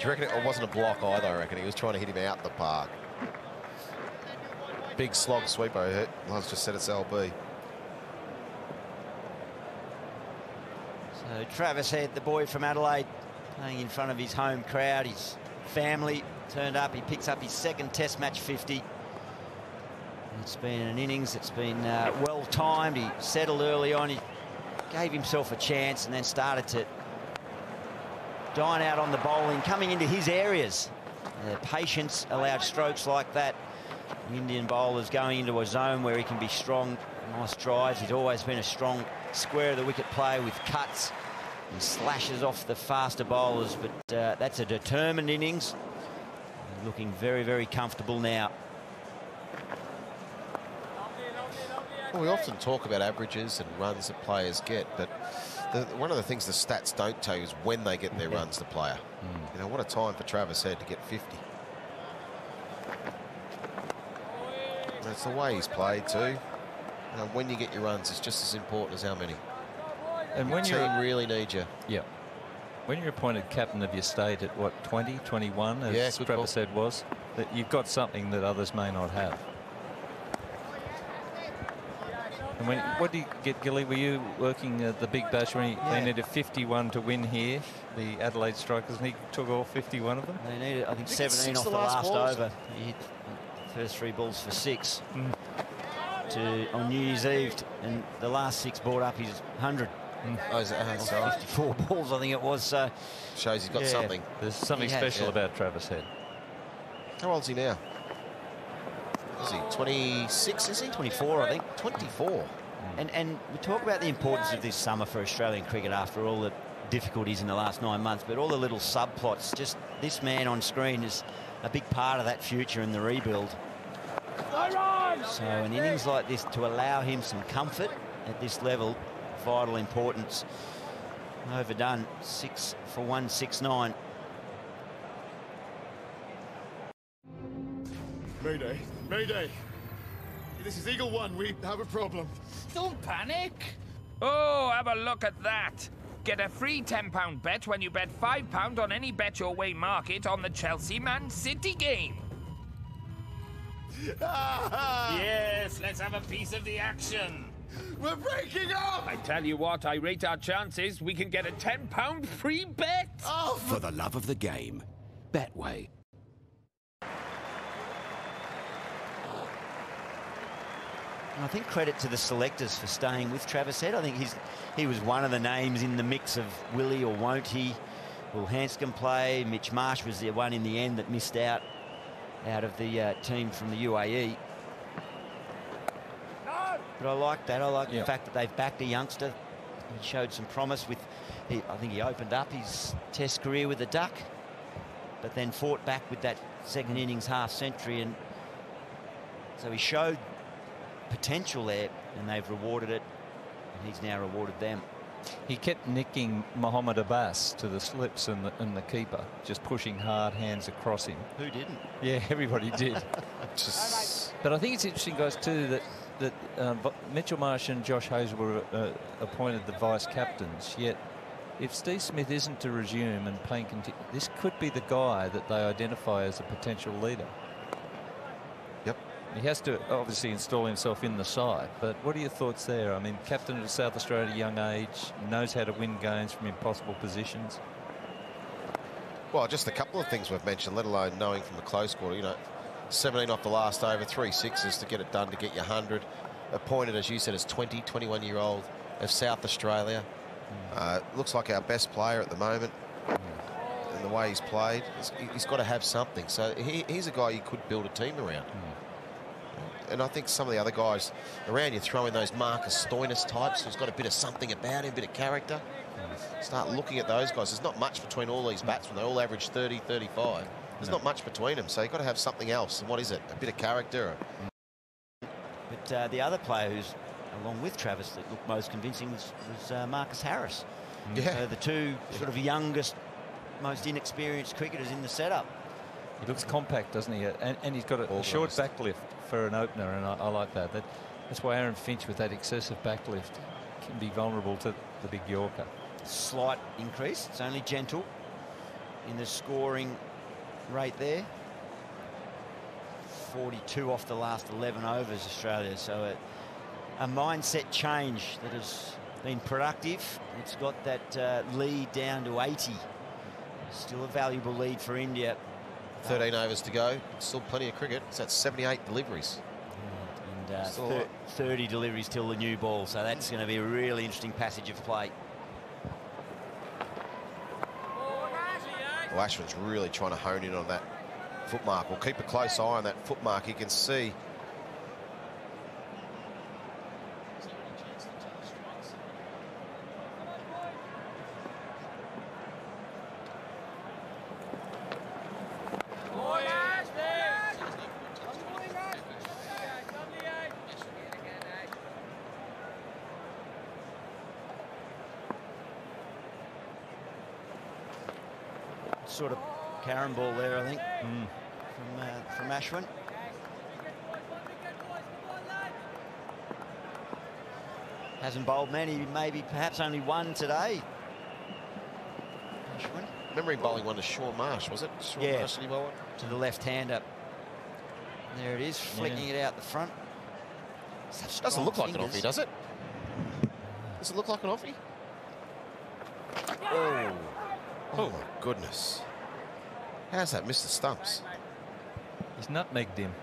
you reckon it wasn't a block either? I reckon he was trying to hit him out the park. Big slog sweeper hit. Let's just said it's LB. So Travis Head, the boy from Adelaide, playing in front of his home crowd. His family turned up. He picks up his second Test match 50. It's been an innings that's been well timed. He settled early on. He gave himself a chance and then started to dine out on the bowling, coming into his areas. Patience allowed strokes like that. The Indian bowlers going into a zone where he can be strong. Nice drives. He's always been a strong square of the wicket player with cuts and slashes off the faster bowlers. But that's a determined innings. Looking very, very comfortable now. Well, we often talk about averages and runs that players get, but one of the things the stats don't tell you is when they get their runs, the player. You know, what a time for Travis Head to get 50. That's the way he's played too. You know, when you get your runs, it's just as important as how many. And when your team really needs you. Yeah. When you're appointed captain of your state at, what, 20, 21, as Travis Head was, that you've got something that others may not have. And what do you get, Gilly? Were you working the Big Bash when they needed 51 to win here, the Adelaide Strikers, and he took all 51 of them? They needed, I think 17 off the last over. He hit the first 3 balls for 6 on New Year's Eve, and the last 6 brought up his 100. Oh, is that 54 balls, I think it was. So shows he's got something. There's something special about Travis Head. How old's he now? Is he 26? Is he 24? I think 24. And we talk about the importance of this summer for Australian cricket after all the difficulties in the last 9 months, but all the little subplots. Just this man on screen is a big part of that future in the rebuild. So an innings like this to allow him some comfort at this level, vital importance. Overdone. 6 for 169. Mayday. Mayday. This is Eagle One. We have a problem. Don't panic. Oh, have a look at that. Get a free £10 bet when you bet £5 on any Bet Your Way market on the Chelsea-Man City game. Yes, let's have a piece of the action. We're breaking up! I tell you what, I rate our chances. We can get a £10 free bet. Oh, for the love of the game. Betway. And I think credit to the selectors for staying with Travis Head. I think he was one of the names in the mix of will he or won't he. Will Hanscom play? Mitch Marsh was the one in the end that missed out of the team from the UAE. But I like that. I like the fact that they've backed a youngster. He showed some promise with, I think he opened up his Test career with the duck, but then fought back with that second innings half century, and so he showed potential there, and they've rewarded it, and he's now rewarded them. He kept nicking Mohammed Abbas to the slips and the keeper, just pushing hard hands across him. Who didn't? Yeah, everybody did. But I think it's interesting, guys, too, that Mitchell Marsh and Josh Hayes were appointed the vice captains, yet if Steve Smith isn't to resume and playing this could be the guy that they identify as a potential leader. Yep. He has to obviously install himself in the side, but what are your thoughts there? I mean, captain of South Australia at a young age, knows how to win games from impossible positions. Well, just a couple of things we've mentioned, let alone knowing from the close quarter, you know, 17 off the last over, 3 sixes to get it done, to get you 100. Appointed, as you said, as 21-year-old of South Australia. Looks like our best player at the moment. And the way he's played, he's got to have something. So he's a guy you could build a team around. And I think some of the other guys around you throw in those Marcus Stoinis types who's got a bit of something about him, a bit of character. Start looking at those guys. There's not much between all these batsmen. They all average 30, 35. There's not much between them, so you've got to have something else. And what is it? A bit of character? But the other player who's along with Travis that looked most convincing was Marcus Harris. Yeah. So the two sort of youngest, most inexperienced cricketers in the setup. He looks compact, doesn't he? And he's got a short backlift for an opener, and I like that. That's why Aaron Finch, with that excessive backlift, can be vulnerable to the big Yorker. Slight increase. It's only gentle. in the scoring rate there. 42 off the last 11 overs, Australia. So a mindset change that has been productive. It's got that lead down to 80. Still a valuable lead for India. 13 overs to go. Still plenty of cricket. It's at 78 deliveries. And 30 deliveries till the new ball. So that's going to be a really interesting passage of play. Well, Ashwin's really trying to hone in on that footmark. We'll keep a close eye on that footmark. You can see sort of Karen ball there, I think, from Ashwin. Hasn't bowled many, maybe perhaps only one today. Ashwin. Remembering bowling one to Sean Marsh, was it? Sean Marsh, did he bowl it? To the left-hander. There it is, flicking it out the front. Doesn't look like an offie, does it? Does it look like an offie? Oh my goodness. How's that missed the stumps? He's nutmegged him.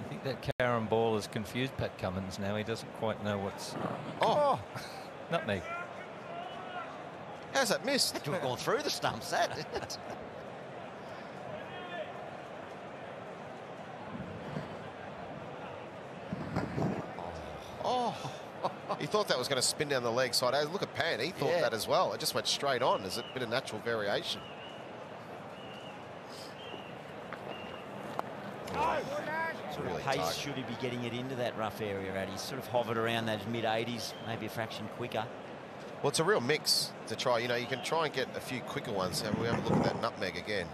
I think that Karen ball has confused Pat Cummins now. He doesn't quite know what's... Oh! Nutmeg. How's that missed? To have gone through the stumps, that. He thought that was going to spin down the leg side. Look at Pan. He thought that as well. It just went straight on. There's a bit of natural variation. Sort of pace tight. should he be getting it into that rough area at? He's sort of hovered around those mid-80s, maybe a fraction quicker. Well, it's a real mix to try. You know, you can try and get a few quicker ones. And we have a look at that nutmeg again.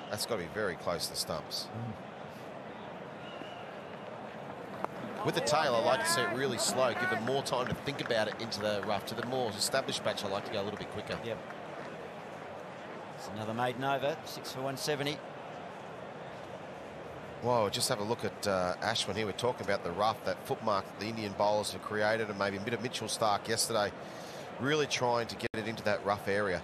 That's got to be very close to stumps. With the tail, I like to see it really slow, give them more time to think about it into the rough. To the more established batch, I like to go a little bit quicker. Yep. It's another maiden over, 6 for 170. Whoa, just have a look at Ashwin here. We're talking about the rough, that footmark that the Indian bowlers have created, and maybe a bit of Mitchell Stark yesterday, really trying to get it into that rough area.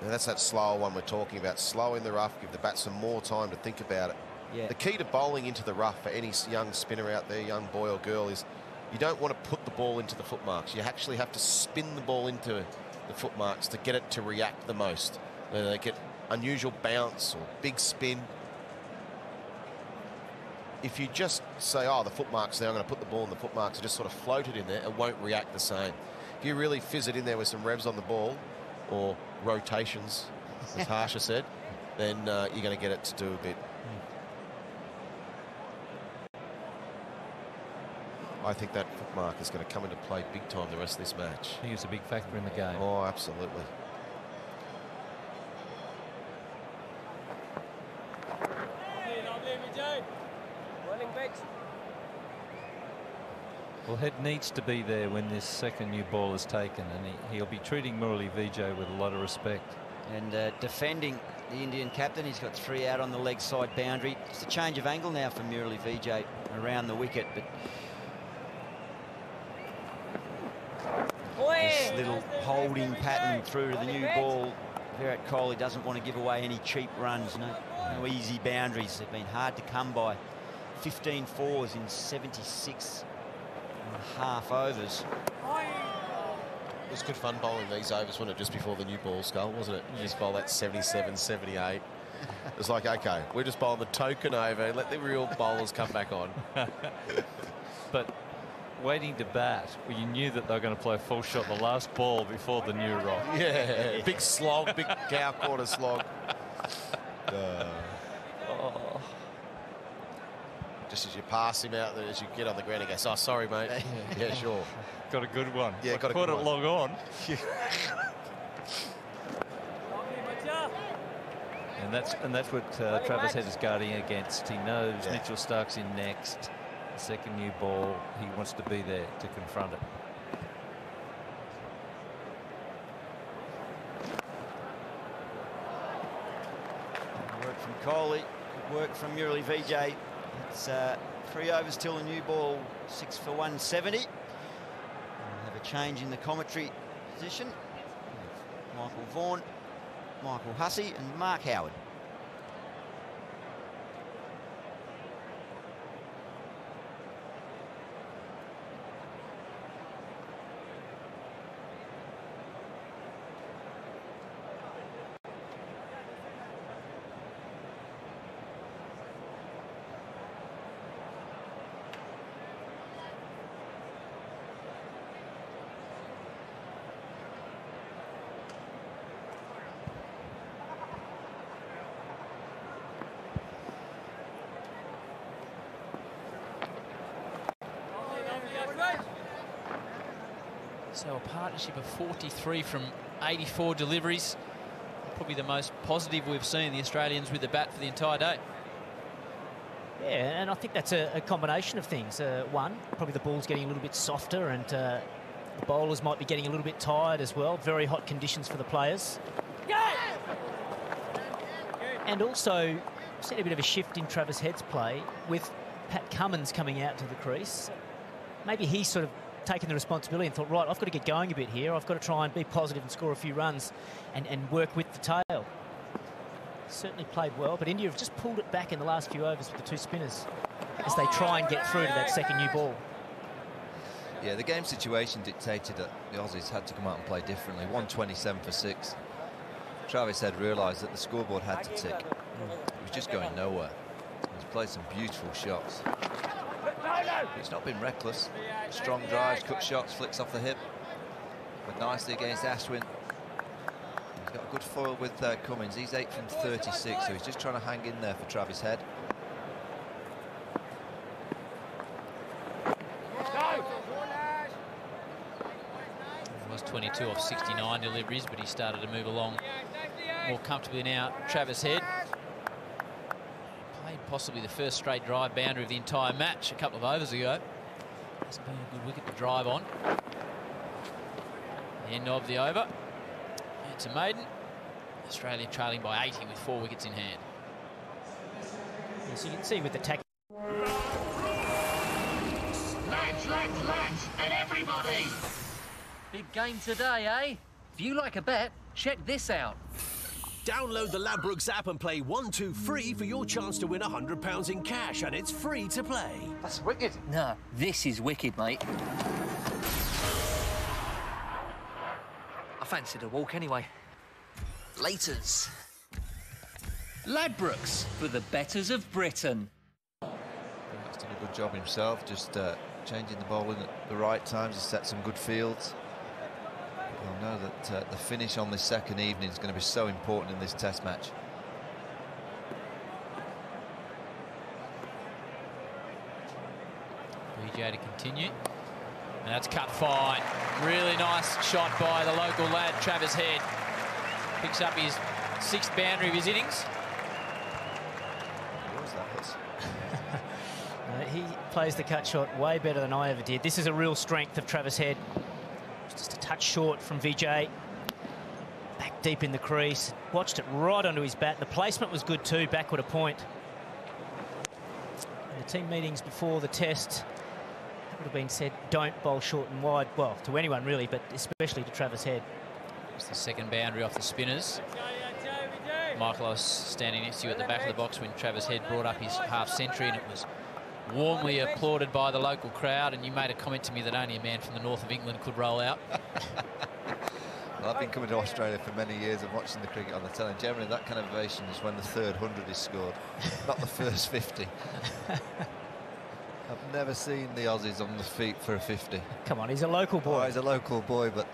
And that's that slower one we're talking about. Slow in the rough, give the batsman more time to think about it. Yeah. The key to bowling into the rough for any young spinner out there, young boy or girl, is you don't want to put the ball into the footmarks. You actually have to spin the ball into the footmarks to get it to react the most. Whether they get unusual bounce or big spin. If you just say, oh, the footmark's there, I'm going to put the ball in the footmarks, and just sort of float it in there, it won't react the same. If you really fizz it in there with some revs on the ball, or rotations, as Harsha said, then you're going to get it to do a bit. I think that footmark is going to come into play big time the rest of this match. I think it's a big factor in the game. Oh, absolutely. Well, Head needs to be there when this second new ball is taken, and he'll be treating Murali Vijay with a lot of respect. And defending the Indian captain, he's got 3 out on the leg side boundary. It's a change of angle now for Murali Vijay around the wicket, but this little holding pattern through to the new ball. Virat Kohli doesn't want to give away any cheap runs, no easy boundaries. They've been hard to come by. 15 fours in 76 and a half overs. It was good fun bowling these overs, wasn't it, just before the new ball skull, wasn't it? You just bowl that 77, 78. It was like, OK, we're just bowling the token over, let the real bowlers come back on. But waiting to bat, well, you knew that they were going to play a full shot the last ball before the new rock. Yeah, big slog, big cow quarter slog. Just as you pass him out, as you get on the ground, he goes, oh, sorry, mate. Yeah, sure. Got a good one. Yeah, got a good good one. one. Log on. and that's what Travis Head is guarding against. He knows Mitchell Stark's in next. The second new ball, he wants to be there to confront it. Coley, good work from Murali Vijay. It's 3 overs till a new ball, 6 for 170. We'll have a change in the commentary position. Michael Vaughan, Michael Hussey and Mark Howard. So a partnership of 43 from 84 deliveries. Probably the most positive we've seen the Australians with the bat for the entire day. Yeah, and I think that's a combination of things. One, probably the ball's getting a little bit softer and the bowlers might be getting a little bit tired as well. Very hot conditions for the players. And also, seen a bit of a shift in Travis Head's play with Pat Cummins coming out to the crease. Maybe he's sort of taken the responsibility and thought, right, I've got to get going a bit here. I've got to try and be positive and score a few runs and work with the tail. Certainly played well, but India have just pulled it back in the last few overs with the 2 spinners as they try and get through to that second new ball. Yeah, the game situation dictated that the Aussies had to come out and play differently. 127 for 6. Travis Head realised that the scoreboard had to tick. He was just going nowhere. He's played some beautiful shots. He's not been reckless. Strong drives, cut shots, flicks off the hip. But nicely against Ashwin. He's got a good foil with Cummins. He's 8 from 36, so he's just trying to hang in there for Travis Head. He was 22 off 69 deliveries, but he started to move along more comfortably now. Travis Head played possibly the first straight drive boundary of the entire match a couple of overs ago. It's been a good wicket to drive on. End of the over. It's a maiden. Australia trailing by 80 with 4 wickets in hand. Yes, you can see with the tack. Lads, and everybody! Big game today, eh? If you like a bet, check this out. Download the Ladbrokes app and play 1, 2, free for your chance to win £100 in cash, and it's free to play. That's wicked. No, this is wicked, mate. I fancied a walk anyway. Laters. Ladbrokes, for the betters of Britain. He's done a good job himself, just changing the bowling at the right times. He's set some good fields. You'll know that the finish on this second evening is going to be so important in this test match. Vijay to continue. And that's cut fine. Really nice shot by the local lad, Travis Head. Picks up his 6th boundary of his innings. He plays the cut shot way better than I ever did. This is a real strength of Travis Head. Just a touch short from Vijay. Back deep in the crease. Watched it right onto his bat. The placement was good too, backward a point. In the team meetings before the test, it would have been said, don't bowl short and wide. Well, to anyone really, but especially to Travis Head. It's the second boundary off the spinners. Michael, I was standing next to you at the back of the box when Travis Head brought up his half-century, and it was warmly applauded by the local crowd, and you made a comment to me that only a man from the north of England could roll out. Well, I've been coming to Australia for many years and watching the cricket on the telly. Generally, that kind of ovation is when the 3rd 100 is scored, not the first 50. I've never seen the Aussies on the feet for a 50. Come on, he's a local boy. Oh, he's a local boy, but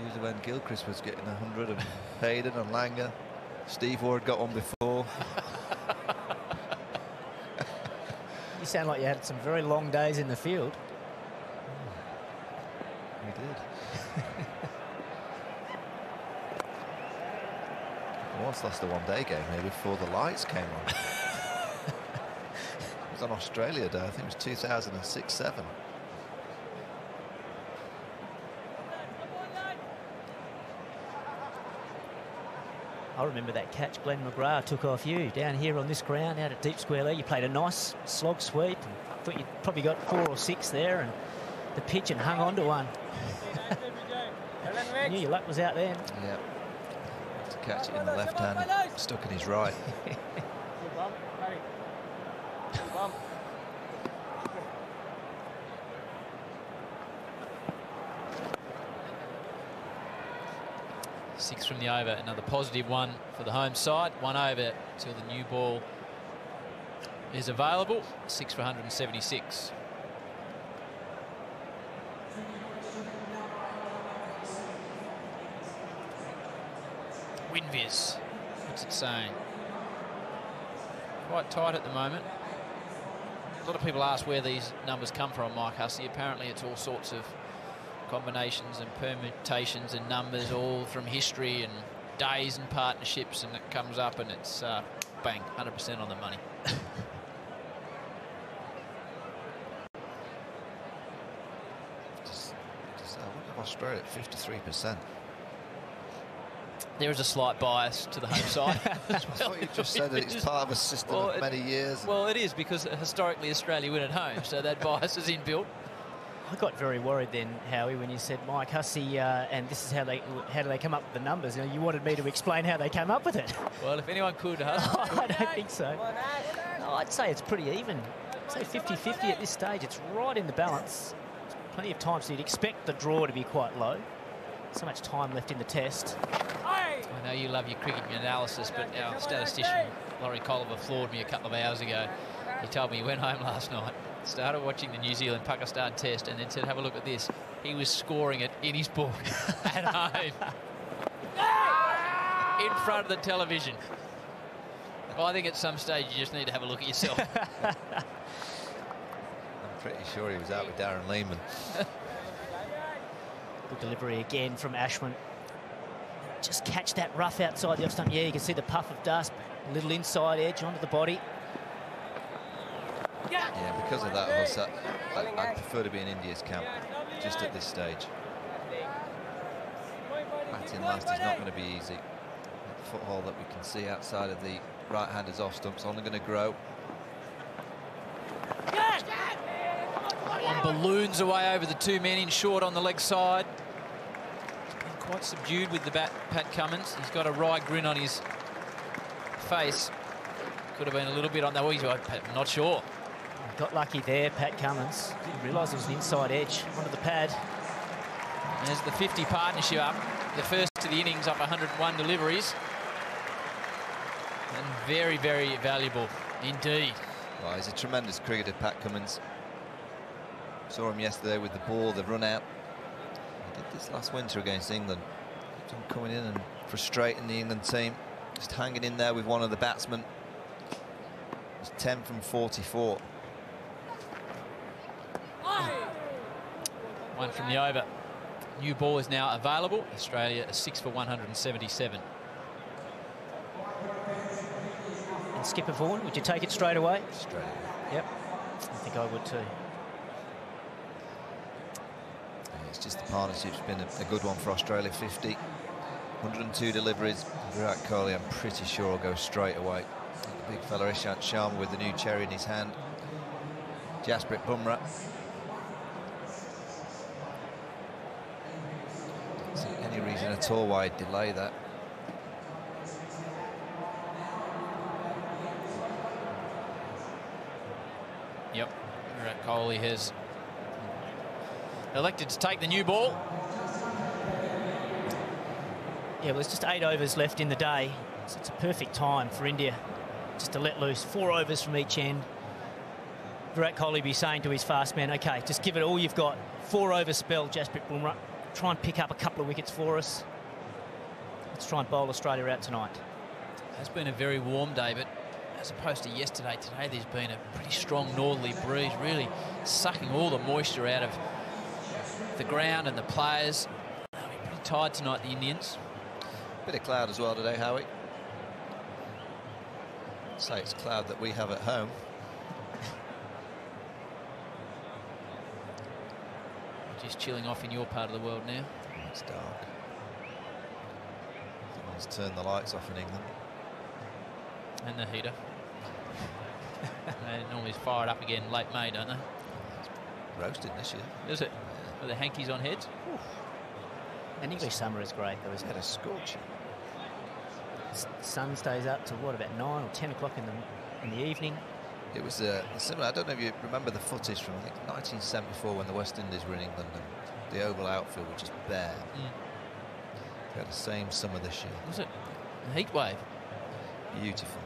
usually when Gilchrist was getting 100, and Hayden and Langer, Steve Ward got one before. You sound like you had some very long days in the field. We did. I once lost a one-day game here before the lights came on. It was on Australia Day, I think it was 2006-07. I remember that catch Glenn McGrath took off you down here on this ground out at deep square there. You played a nice slog sweep. And thought you probably got 4 or 6 there, and the pitch and hung on to one. You knew your luck was out there. Yeah. To catch it in the left hand, stuck in his right. Six from the over, another positive one for the home side. 1 over till the new ball is available. 6 for 176. Winviz, what's it saying? Quite tight at the moment. A lot of people ask where these numbers come from, Mike Hussey. Apparently it's all sorts of combinations and permutations and numbers, all from history and days and partnerships, and it comes up and it's bang, 100% on the money. Australia at 53%. There is a slight bias to the home side. I thought you just said that it's part of a system of many years. Well, it is, because historically Australia win at home, so that bias is inbuilt. I got very worried then, Howie, when you said Mike Hussey, and this is how do they come up with the numbers? You know, you wanted me to explain how they came up with it. Well, if anyone could, I don't think so. No, I'd say it's pretty even. I'd say 50-50 at this stage. It's right in the balance. There's plenty of time, so you'd expect the draw to be quite low. So much time left in the test. I know you love your cricket analysis, but our statistician, Laurie Colliver, floored me a couple of hours ago. He told me he went home last night, started watching the New Zealand-Pakistan test, and then said, have a look at this. He was scoring it in his book at home. In front of the television. Well, I think at some stage you just need to have a look at yourself. I'm pretty sure he was out with Darren Lehman. Good delivery again from Ashwin. Just catch that rough outside the off stump. Yeah, you can see the puff of dust. A little inside edge onto the body. Yeah, because of that, I'd prefer to be in India's camp just at this stage. Batting last is not going to be easy. That foothold that we can see outside of the right-hander's off stump's only going to grow. One balloons away over the 2 men in short on the leg side. Been quite subdued with the bat, Pat Cummins. He's got a wry grin on his face. Could have been a little bit on that. Well, he's not sure. Got lucky there, Pat Cummins. Didn't realise it was an inside edge onto the pad. There's the 50 partnership up. The first to the innings up 101 deliveries. And very, very valuable indeed. Well, he's a tremendous cricketer, Pat Cummins. Saw him yesterday with the ball, the run out. He did this last winter against England. Kept on coming in and frustrating the England team. Just hanging in there with one of the batsmen. It's 10 from 44. One from the over. New ball is now available. Australia is 6 for 177. And Skipper Vaughan, would you take it straight away? Straight away. Yep, I think I would too. It's just the partnership's been a good one for Australia. 50, 102 deliveries. Virat Kohli, I'm pretty sure, will go straight away. The big fella Ishant Sharma with the new cherry in his hand. Jasprit Bumrah. Don't see any reason at all why he'd delay that. Yep, Virat Kohli has elected to take the new ball. Yeah, well, there's just 8 overs left in the day, so it's a perfect time for India just to let loose. 4 overs from each end. Virat Kohli be saying to his fast man, OK, just give it all you've got. 4 over spell, Jasprit Bumrah. Try and pick up a couple of wickets for us. Let's try and bowl Australia out tonight. It's been a very warm day, but as opposed to yesterday, today there's been a pretty strong northerly breeze, really sucking all the moisture out of the ground and the players. They'll be pretty tired tonight, the Indians. Bit of cloud as well today, Howie. Say it's cloud that we have at home. Just chilling off in your part of the world now. It's dark. He's turned the lights off in England. And the heater. They normally fire it up again late May, don't they? It's roasted this year. Is it? With the hankies on heads? Oof. And English summer is great, though, isn't it? Had a scorcher. Sun stays up to what, about 9 or 10 o'clock in the evening. It was similar. I don't know if you remember the footage from, I think, 1974 when the West Indies were in England and the Oval outfield was just bare. They had the same summer this year. Was it? A heat wave. Beautiful.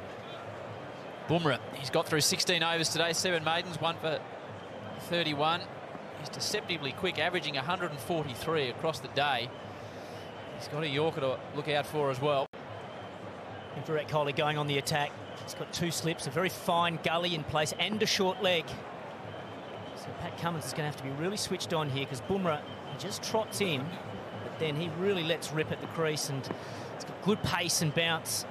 Bumrah, he's got through 16 overs today, 7 maidens, 1 for 31. He's deceptively quick, averaging 143 across the day. He's got a Yorker to look out for as well. And Virat Kohli going on the attack. He's got 2 slips, a very fine gully in place and a short leg. So Pat Cummins is going to have to be really switched on here because Bumrah just trots in, but then he really lets rip at the crease and it's got good pace and bounce.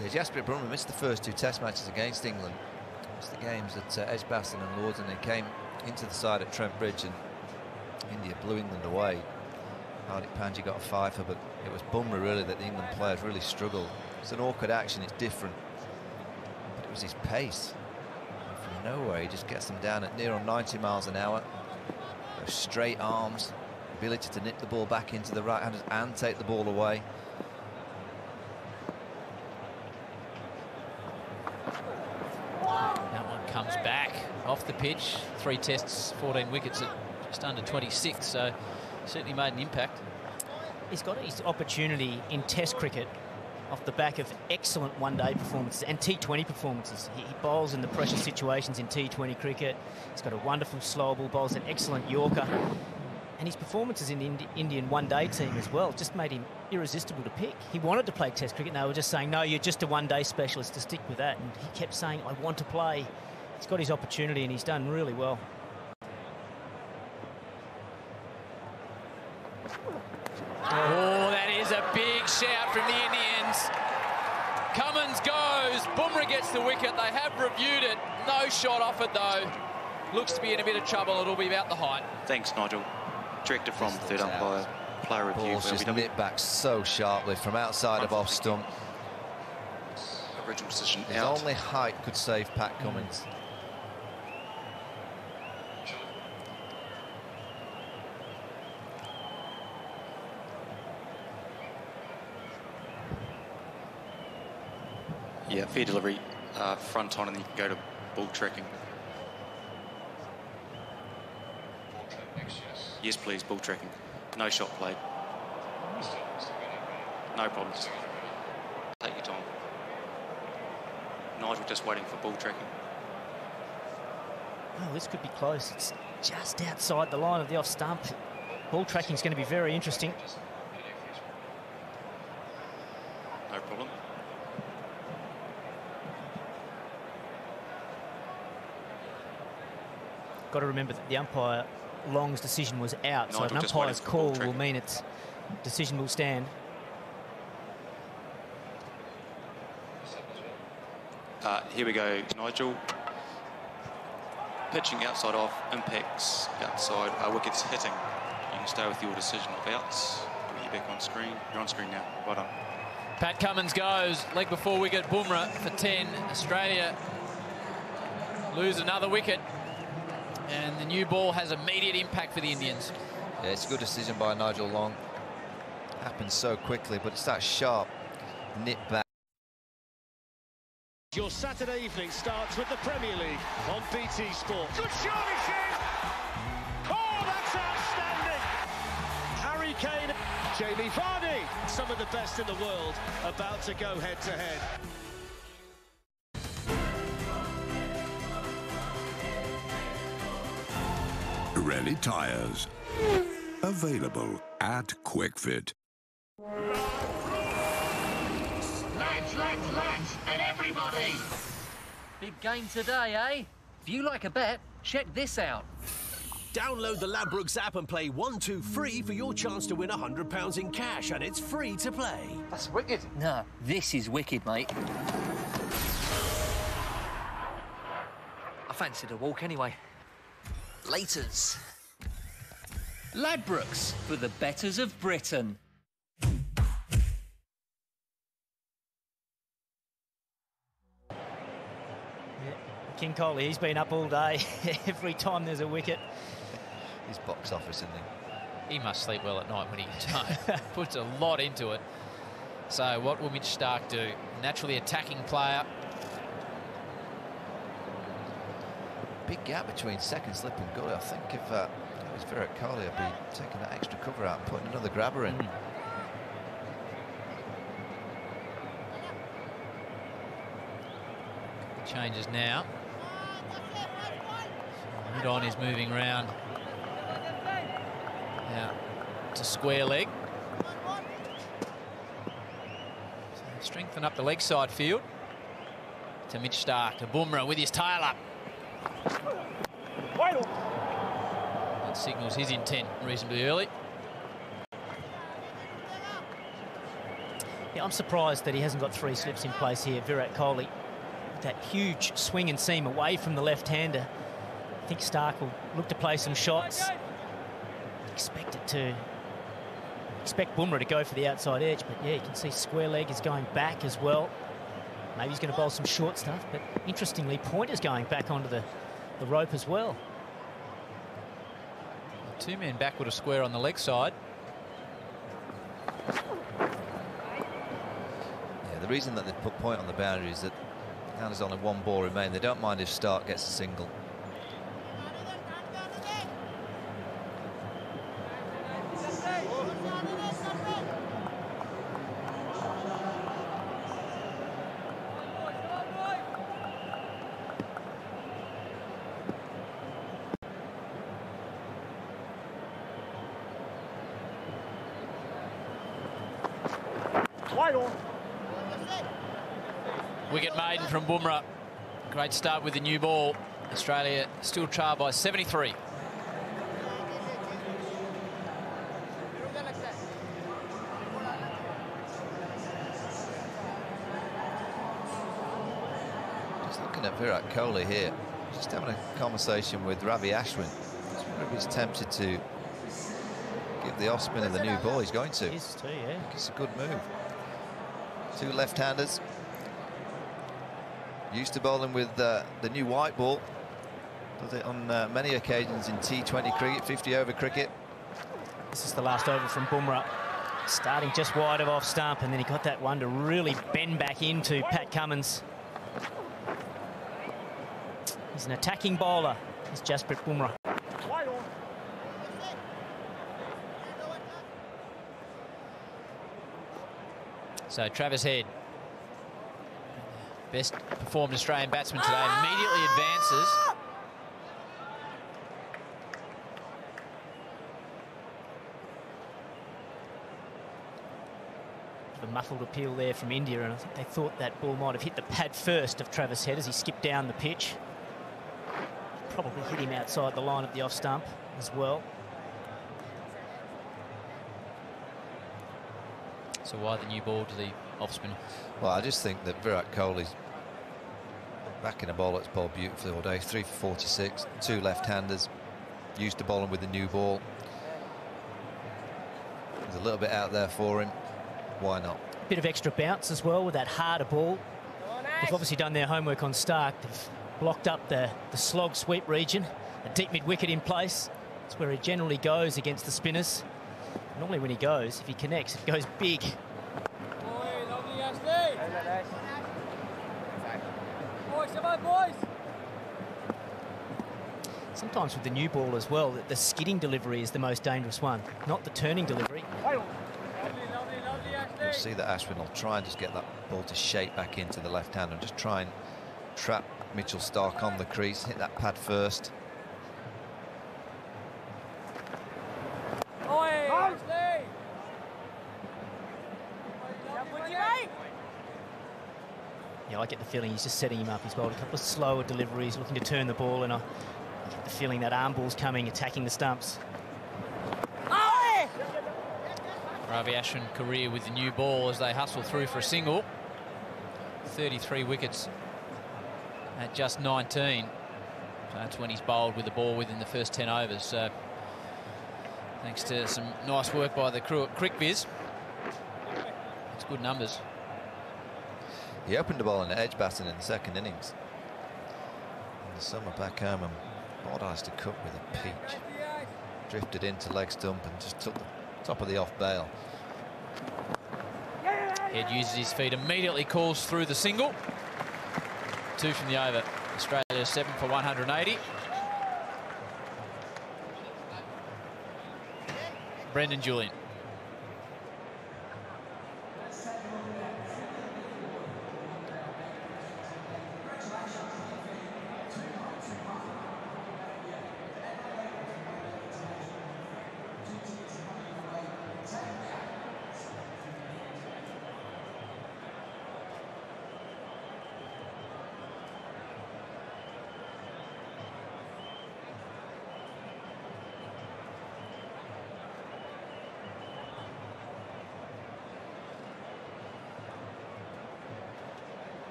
Yeah, Jasprit Bumrah missed the first 2 Test matches against England. Missed the games at Edgbaston and Lords, and they came into the side at Trent Bridge, and India blew England away. Hardik Pandya got a 5-fer, but it was Bumrah really that the England players really struggled. It's an awkward action, it's different, but it was his pace. And from nowhere, he just gets them down at near on 90 miles an hour. Those straight arms, ability to nip the ball back into the right-handers and take the ball away. Comes back off the pitch. 3 tests, 14 wickets at just under 26, so certainly made an impact. He's got his opportunity in Test cricket off the back of excellent one-day performances and T20 performances. He bowls in the pressure situations in T20 cricket. He's got a wonderful slow ball, bowls an excellent Yorker. And his performances in the Indian one-day team as well just made him irresistible to pick. He wanted to play Test cricket, and they were just saying, no, you're just a one-day specialist, to stick with that. And he kept saying, I want to play. He's got his opportunity and he's done really well. Oh, that is a big shout from the Indians. Cummins goes. Bumrah gets the wicket. They have reviewed it. No shot off it, though. Looks to be in a bit of trouble. It'll be about the height. Thanks, Nigel. Director from third umpire. Player review. Ball's just nipped back so sharply from outside of off stump. Original decision His out. only height could save Pat Cummins. Yeah, fair delivery, front on, and then you can go to ball tracking. Yes, please, ball tracking. No shot played. No problems. Take your time. Nigel just waiting for ball tracking. Oh, this could be close. It's just outside the line of the off stump. Ball tracking is going to be very interesting. No problem. Got to remember that the umpire Long's decision was out, so Nigel an umpire's call will tracking. mean its decision will stand. Here we go, Nigel. Pitching outside off, impacts outside, wickets hitting. You can stay with your decision of outs. Get you back on screen. You're on screen now. Well done. Pat Cummins goes. Leg before wicket, Bumrah for 10. Australia lose another wicket. And the new ball has immediate impact for the Indians. Yeah, it's a good decision by Nigel Long. Happens so quickly, but it's that sharp nip back. Your Saturday evening starts with the Premier League on BT Sport. Good shot, oh, that's outstanding! Harry Kane, Jamie Vardy, some of the best in the world, about to go head-to-head. Pirelli tyres. Available at Quick Fit. Lads, and everybody! Big game today, eh? If you like a bet, check this out. Download the Ladbrokes app and play 1-2 free for your chance to win £100 in cash, and it's free to play. That's wicked. No, this is wicked, mate. fancied a walk anyway. Laters. Ladbrokes for the betters of Britain. King Coley, he's been up all day. Every time there's a wicket. His box office, isn't he? He must sleep well at night when he puts a lot into it. So what will Mitch Starc do? Naturally attacking player. Big gap between second slip and gully. I think if it was Virat Kohli, I'd be taking that extra cover out and putting another grabber in. Changes now. Mid-on is moving round. Now to square leg. So strengthen up the leg side field. To Mitch Starc, to Bumrah with his tail up. That signals his intent reasonably early. Yeah, I'm surprised that he hasn't got 3 slips in place here, Virat Kohli. That huge swing and seam away from the left-hander. I think Starc will look to play some shots. Expect Bumrah to go for the outside edge, but yeah, you can see square leg is going back as well. Maybe he's going to bowl some short stuff, but interestingly, Pointer's going back onto the rope as well. 2 men backward a square on the leg side. Yeah, the reason that they put Point on the boundary is that now there's only 1 ball remaining. They don't mind if Starc gets a single. Wicket maiden from Bumrah. Great start with the new ball. Australia still trail by 73. Just looking at Virat Kohli here, just having a conversation with Ravi Ashwin. Just wonder if he's tempted to give the off spinner the new ball. He's going to. He is too, yeah. I think it's a good move. 2 left-handers. Used to bowling with the new white ball. Does it on many occasions in T20 cricket, 50-over cricket. This is the last over from Bumrah. Starting just wide of off stump, and then he got that one to really bend back into Pat Cummins. He's an attacking bowler. He's Jasprit Bumrah. So Travis Head, best performed Australian batsman today, immediately advances. The muffled appeal there from India, and I think they thought that ball might have hit the pad first of Travis Head as he skipped down the pitch. Probably hit him outside the line of the off stump as well. So why the new ball to the off spinner? Well, I just think that Virat Kohli's back in a ball that's bowled beautifully all day. 3 for 46, 2 left-handers, used to bowling with the new ball. There's a little bit out there for him. Why not? Bit of extra bounce as well with that harder ball. They've obviously done their homework on Starc. They've blocked up the slog sweep region, a deep mid-wicket in place. It's where he generally goes against the spinners. Normally when he goes, if he connects, it goes big. Sometimes with the new ball as well, the skidding delivery is the most dangerous one, not the turning delivery. You'll see that Ashwin will try and just get that ball to shape back into the left hand and just try and trap Mitchell Starc on the crease, hit that pad first. Yeah, I get the feeling he's just setting him up. He's bowled a couple of slower deliveries, looking to turn the ball, and I get the feeling that arm ball's coming, attacking the stumps. Ravi Ashwin career with the new ball as they hustle through for a single. 33 wickets at just 19. That's when he's bowled with the ball within the first 10 overs. So thanks to some nice work by the crew at CricViz. It's good numbers. He opened the ball in the edge batting in the second innings. In the summer back home, and bowled Alistair Cook with a peach. Drifted into leg stump and just took the top of the off bail. Head uses his feet, immediately calls through the single. 2 from the over. Australia 7 for 180. Brendan Julian.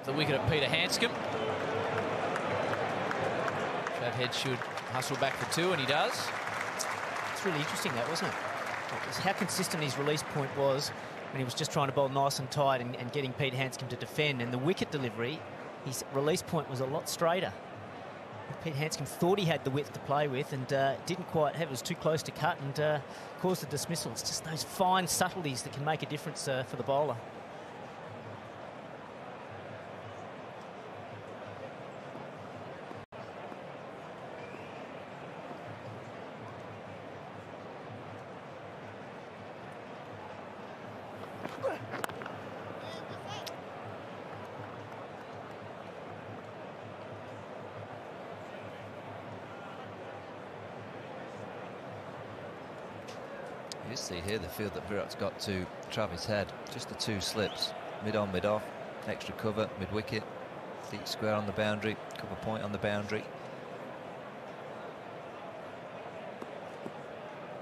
The wicket of Peter Hanscom. Trav Head should hustle back for 2, and he does. It's really interesting, that, wasn't it? It was how consistent his release point was when he was just trying to bowl nice and tight and getting Pete Hanscom to defend. And the wicket delivery, his release point was a lot straighter. Pete Hanscom thought he had the width to play with and didn't quite have it. Was too close to cut and caused the dismissal. It's just those fine subtleties that can make a difference for the bowler. You see here the field that Virat's got to Travis Head. Just the 2 slips, mid on, mid off, extra cover, mid wicket, deep square on the boundary, cover point on the boundary.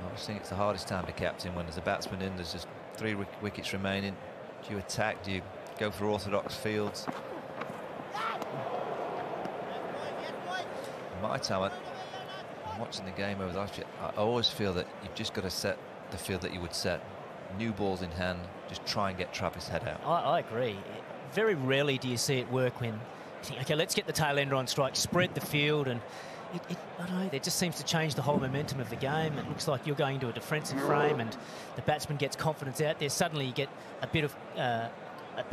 I always think it's the hardest time to captain when there's a batsman in. There's just 3 wickets remaining. Do you attack? Do you go for orthodox fields? In my time, I'm watching the game over the last year, I always feel that you've just got to set the field that you would set. New balls in hand, just try and get Travis Head out. I agree. Very rarely do you see it work when you think, OK, let's get the tail ender on strike, spread the field, and I don't know, it just seems to change the whole momentum of the game. It looks like you're going into a defensive frame and the batsman gets confidence out there. Suddenly you get a bit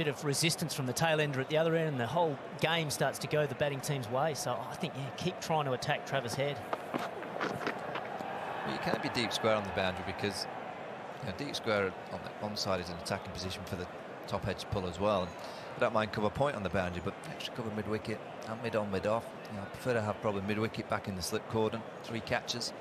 of resistance from the tail ender at the other end, and the whole game starts to go the batting team's way. So I think, yeah, keep trying to attack Travis Head. Well, you can't be deep square on the boundary because, you know, deep square on the onside is an attacking position for the top edge pull as well. And I don't mind cover point on the boundary, but extra cover mid wicket and mid on, mid off. You know, I prefer to have probably mid wicket back in the slip cordon, 3 catches.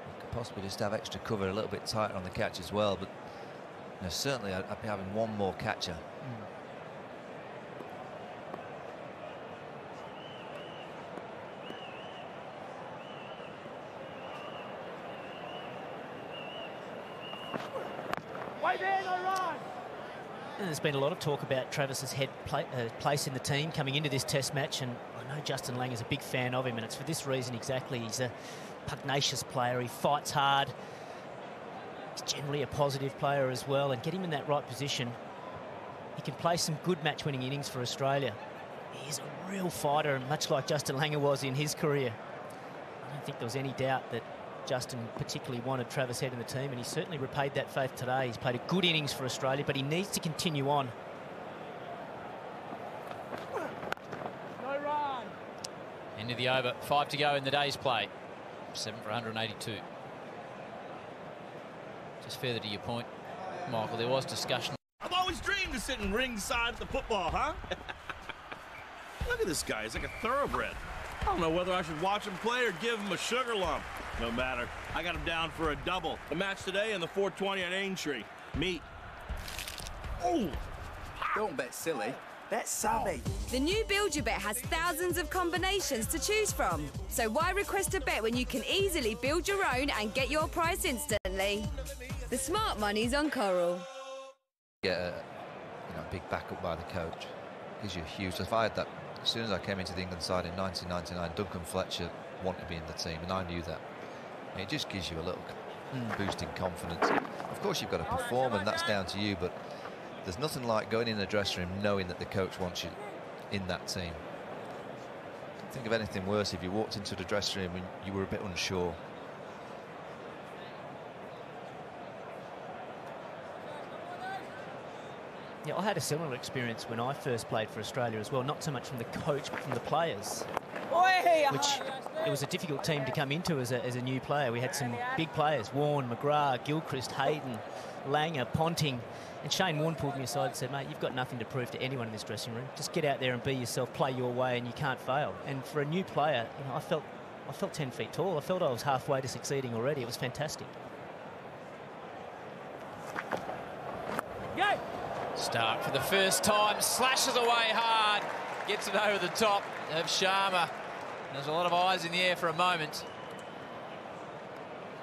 You could possibly just have extra cover a little bit tighter on the catch as well, but you know, certainly I'd be having 1 more catcher. And there's been a lot of talk about Travis's Head place in the team coming into this Test match, and I know Justin Langer is a big fan of him, and it's for this reason exactly. He's a pugnacious player. He fights hard. He's generally a positive player as well, and get him in that right position. He can play some good match-winning innings for Australia. He's a real fighter, much like Justin Langer was in his career. I don't think there was any doubt that Justin particularly wanted Travis Head in the team, and he certainly repaid that faith today. He's played a good innings for Australia, but he needs to continue on. No run. End of the over, 5 to go in the day's play. 7 for 182. Just further to your point, Michael, there was discussion. I've always dreamed of sitting ringside at the football, huh? Look at this guy, he's like a thoroughbred. I don't know whether I should watch him play or give him a sugar lump. No matter. I got him down for a double. The match today in the 420 at Aintree. Meet. Oh! Don't bet silly. That's savvy. The new Build Your Bet has thousands of combinations to choose from. So why request a bet when you can easily build your own and get your price instantly? The smart money's on Coral. Get a big backup by the coach. Gives you a huge... If I had that, as soon as I came into the England side in 1999, Duncan Fletcher wanted to be in the team, and I knew that. And it just gives you a little boost in confidence. Of course, you've got to perform, and that's down to you, but there's nothing like going in the dressing room knowing that the coach wants you in that team. Think of anything worse if you walked into the dressing room and you were a bit unsure. Yeah, I had a similar experience when I first played for Australia as well, not so much from the coach, but from the players. Which it was a difficult team to come into as a new player. We had some big players, Warne, McGrath, Gilchrist, Hayden, Langer, Ponting. And Shane Warne pulled me aside and said, mate, you've got nothing to prove to anyone in this dressing room. Just get out there and be yourself, play your way, and you can't fail. And for a new player, I felt 10 feet tall. I felt I was halfway to succeeding already. It was fantastic. Stark for the first time, slashes away hard, gets it over the top of Sharma. There's a lot of eyes in the air for a moment.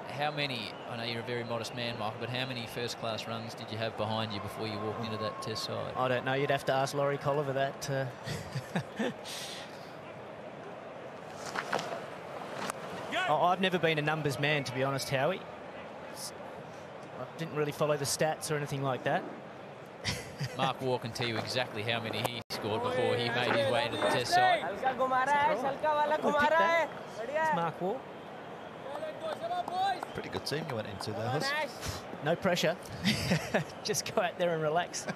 How many, I know you're a very modest man, Michael, but how many first-class runs did you have behind you before you walked into that test side? I don't know. You'd have to ask Laurie Colliver that. I've never been a numbers man, to be honest, Howie. I didn't really follow the stats or anything like that. Mark Waugh can tell you exactly how many he scored before he made his way into the test side. It's Mark Waugh. Pretty good team you went into there, Huss. No pressure. Just go out there and relax.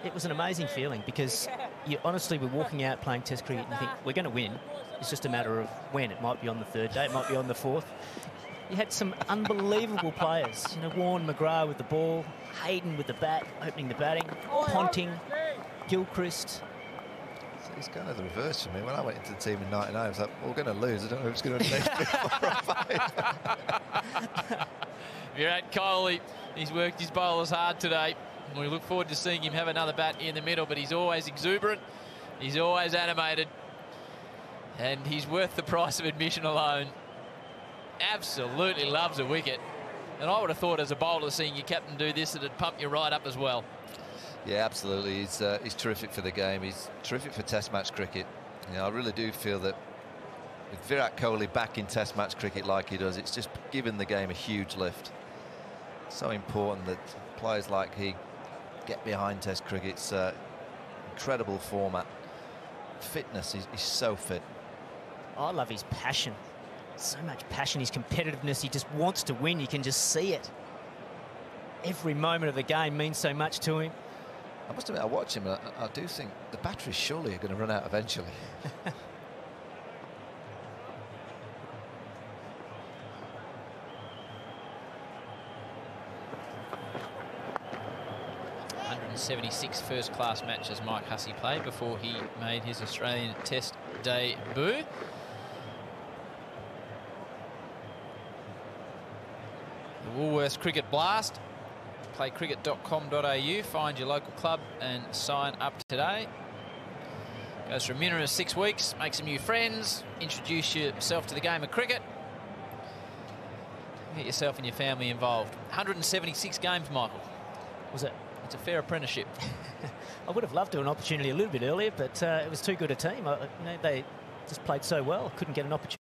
It was an amazing feeling because you honestly were walking out playing Test cricket and you think, we're going to win. It's just a matter of when. It might be on the third day, it might be on the fourth. You had some unbelievable players. Warne, McGrath with the ball, Hayden with the bat, opening the batting, Ponting, Gilchrist. So it's kind of the reverse for me. When I went into the team in '99, I was like, well, we're going to lose. I don't know who's going to win the next 4 or 5. Virat Kohli, he's worked his bowlers hard today. We look forward to seeing him have another bat in the middle, but he's always exuberant. He's always animated. And he's worth the price of admission alone. Absolutely loves a wicket. And I would have thought as a bowler, seeing your captain do this, that it'd pump you right up as well. Yeah, absolutely. He's terrific for the game. He's terrific for Test match cricket. I really do feel that with Virat Kohli back in Test match cricket like he does, it's just given the game a huge lift. It's so important that players like he get behind Test cricket. It's an incredible format. Fitness, he's so fit. I love his passion. So much passion, his competitiveness. He just wants to win. You can just see it. Every moment of the game means so much to him. I must admit, I watch him, and I do think the batteries surely are going to run out eventually. 176 first-class matches Mike Hussey played before he made his Australian Test debut. The Woolworths Cricket Blast. Play cricket.com.au, find your local club and sign up today. Goes for a minimum of 6 weeks, make some new friends, introduce yourself to the game of cricket. Get yourself and your family involved. 176 games, Michael. Was it? It's a fair apprenticeship. I would have loved to have an opportunity a little bit earlier, but it was too good a team. They just played so well. Couldn't get an opportunity.